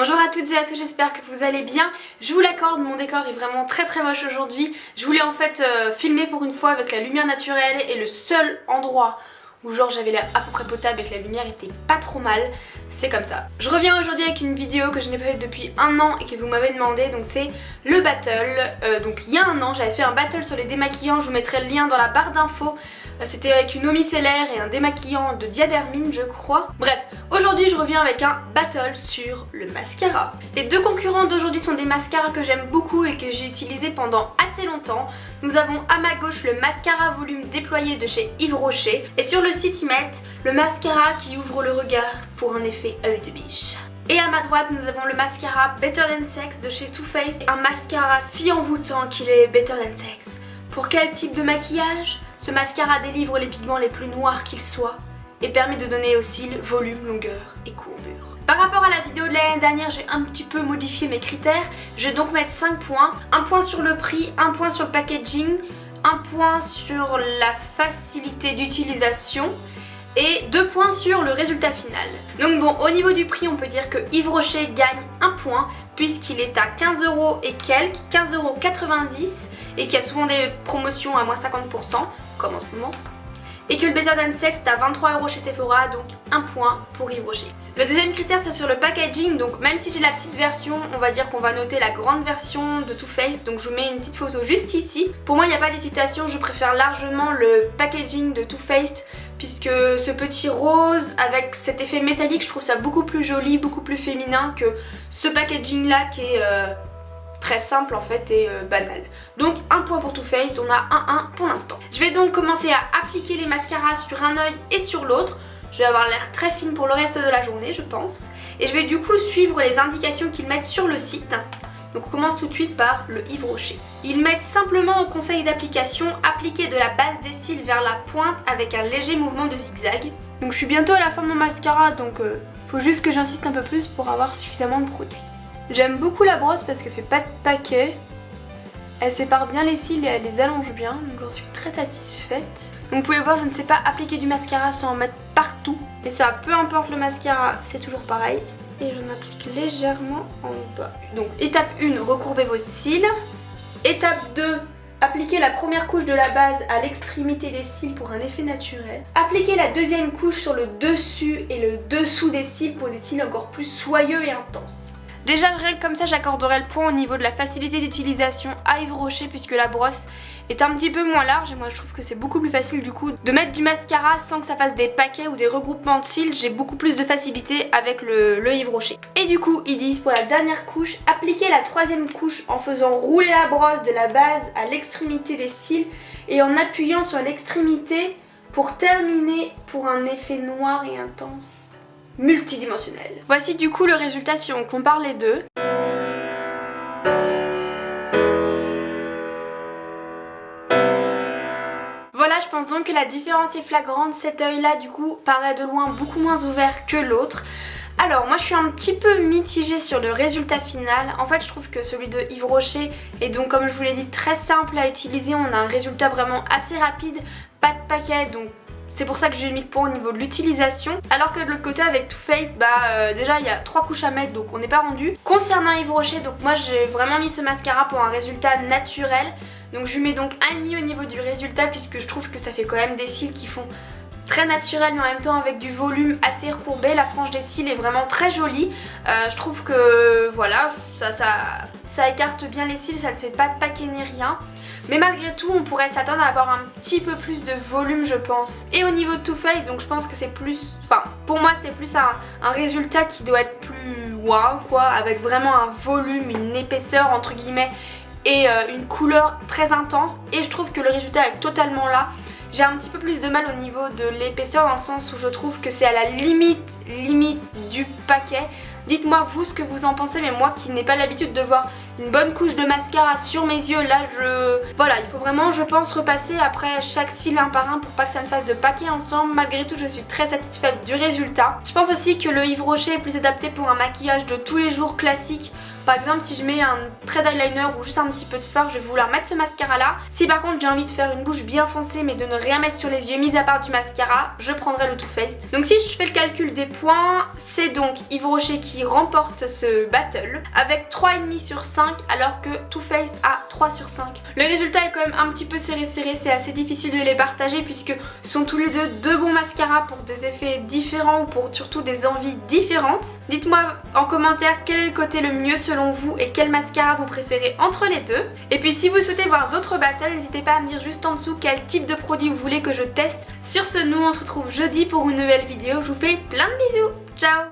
Bonjour à toutes et à tous, j'espère que vous allez bien. Je vous l'accorde, mon décor est vraiment très moche aujourd'hui. Je voulais en fait filmer pour une fois avec la lumière naturelle et le seul endroit où genre j'avais l'air à peu près potable et que la lumière était pas trop mal, c'est comme ça. Je reviens aujourd'hui avec une vidéo que je n'ai pas faite depuis un an et que vous m'avez demandé, donc c'est le battle. Donc il y a un an j'avais fait un battle sur les démaquillants, je vous mettrai le lien dans la barre d'infos. C'était avec une eau micellaire et un démaquillant de Diadermine je crois. Bref, aujourd'hui je reviens avec un battle sur le mascara. Les deux concurrents d'aujourd'hui sont des mascaras que j'aime beaucoup et que j'ai utilisé pendant assez longtemps. Nous avons à ma gauche le mascara volume déployé de chez Yves Rocher et sur le site ils mettent le mascara qui ouvre le regard pour un effet œil de biche. Et à ma droite nous avons le mascara Better Than Sex de chez Too Faced, un mascara si envoûtant qu'il est Better Than Sex. Pour quel type de maquillage? Ce mascara délivre les pigments les plus noirs qu'ils soient et permet de donner aux cils volume, longueur et courbure. Par rapport à la vidéo de l'année dernière, j'ai un petit peu modifié mes critères. Je vais donc mettre 5 points. Un point sur le prix, un point sur le packaging, un point sur la facilité d'utilisation et 2 points sur le résultat final. Donc bon, au niveau du prix, on peut dire que Yves Rocher gagne un point puisqu'il est à 15€ et quelques, 15,90€ et qu'il y a souvent des promotions à moins 50%, comme en ce moment. Et que le Better Than Sex est à 23€ chez Sephora, donc un point pour Yves Rocher. Le deuxième critère c'est sur le packaging, donc même si j'ai la petite version, on va dire qu'on va noter la grande version de Too Faced, donc je vous mets une petite photo juste ici. Pour moi il n'y a pas d'hésitation, je préfère largement le packaging de Too Faced, puisque ce petit rose avec cet effet métallique, je trouve ça beaucoup plus joli, beaucoup plus féminin que ce packaging là qui est très simple en fait et banal. Donc un point pour Too Faced, on a 1-1 pour l'instant. Je vais donc commencer à appliquer les mascaras sur un œil et sur l'autre. Je vais avoir l'air très fine pour le reste de la journée je pense. Et je vais du coup suivre les indications qu'ils mettent sur le site. Donc on commence tout de suite par le Yves Rocher. Ils mettent simplement au conseil d'application, appliquer de la base des cils vers la pointe avec un léger mouvement de zigzag. Donc je suis bientôt à la fin de mon mascara, donc faut juste que j'insiste un peu plus pour avoir suffisamment de produit. J'aime beaucoup la brosse parce qu'elle fait pas de paquet. Elle sépare bien les cils et elle les allonge bien, donc j'en suis très satisfaite. Donc vous pouvez voir, je ne sais pas appliquer du mascara sans en mettre partout. Et ça, peu importe le mascara, c'est toujours pareil. Et j'en applique légèrement en bas. Donc étape 1, recourbez vos cils. Étape 2, appliquez la première couche de la base à l'extrémité des cils pour un effet naturel. Appliquez la deuxième couche sur le dessus et le dessous des cils pour des cils encore plus soyeux et intenses. Déjà rien que comme ça j'accorderai le point au niveau de la facilité d'utilisation à Yves Rocher puisque la brosse est un petit peu moins large et moi je trouve que c'est beaucoup plus facile du coup de mettre du mascara sans que ça fasse des paquets ou des regroupements de cils. J'ai beaucoup plus de facilité avec le Yves Rocher. Et du coup ils disent pour la dernière couche, appliquez la troisième couche en faisant rouler la brosse de la base à l'extrémité des cils et en appuyant sur l'extrémité pour terminer pour un effet noir et intense multidimensionnel. Voici du coup le résultat si on compare les deux. Voilà, je pense donc que la différence est flagrante. Cet œil là du coup paraît de loin beaucoup moins ouvert que l'autre. Alors moi je suis un petit peu mitigée sur le résultat final. En fait je trouve que celui de Yves Rocher est donc comme je vous l'ai dit très simple à utiliser. On a un résultat vraiment assez rapide, pas de paquet, donc c'est pour ça que j'ai mis le point au niveau de l'utilisation. Alors que de l'autre côté avec Too Faced, déjà il y a 3 couches à mettre donc on n'est pas rendu. Concernant Yves Rocher, donc moi j'ai vraiment mis ce mascara pour un résultat naturel. Donc je lui mets donc 1,5 au niveau du résultat puisque je trouve que ça fait quand même des cils qui font très naturel mais en même temps avec du volume assez recourbé. La frange des cils est vraiment très jolie. Je trouve que voilà, ça écarte bien les cils, ça ne fait pas de paquet ni rien. Mais malgré tout, on pourrait s'attendre à avoir un petit peu plus de volume je pense. Et au niveau de Too Faced, donc je pense que c'est plus... Enfin, pour moi c'est plus un résultat qui doit être plus waouh quoi, avec vraiment un volume, une épaisseur entre guillemets et une couleur très intense. Et je trouve que le résultat est totalement là. J'ai un petit peu plus de mal au niveau de l'épaisseur dans le sens où je trouve que c'est à la limite du paquet. Dites-moi vous ce que vous en pensez, mais moi qui n'ai pas l'habitude de voir une bonne couche de mascara sur mes yeux, là voilà, il faut vraiment je pense repasser après chaque cil un par un pour pas que ça ne fasse de paquets ensemble. Malgré tout je suis très satisfaite du résultat. Je pense aussi que le Yves Rocher est plus adapté pour un maquillage de tous les jours classique. par exemple si je mets un trait d'eyeliner ou juste un petit peu de fard, je vais vouloir mettre ce mascara là. Si par contre j'ai envie de faire une bouche bien foncée mais de ne rien mettre sur les yeux mis à part du mascara, je prendrai le Too Faced. Donc si je fais le calcul des points, c'est donc Yves Rocher qui remporte ce battle avec 3,5 sur 5 alors que Too Faced a 3 sur 5. Le résultat est quand même un petit peu serré, c'est assez difficile de les partager puisque ce sont tous les deux bons mascaras pour des effets différents ou pour surtout des envies différentes. Dites-moi en commentaire quel est le côté le mieux selon vous et quel mascara vous préférez entre les deux. Et puis si vous souhaitez voir d'autres battles, n'hésitez pas à me dire juste en dessous quel type de produit vous voulez que je teste. Sur ce, nous on se retrouve jeudi pour une nouvelle vidéo. Je vous fais plein de bisous. Ciao!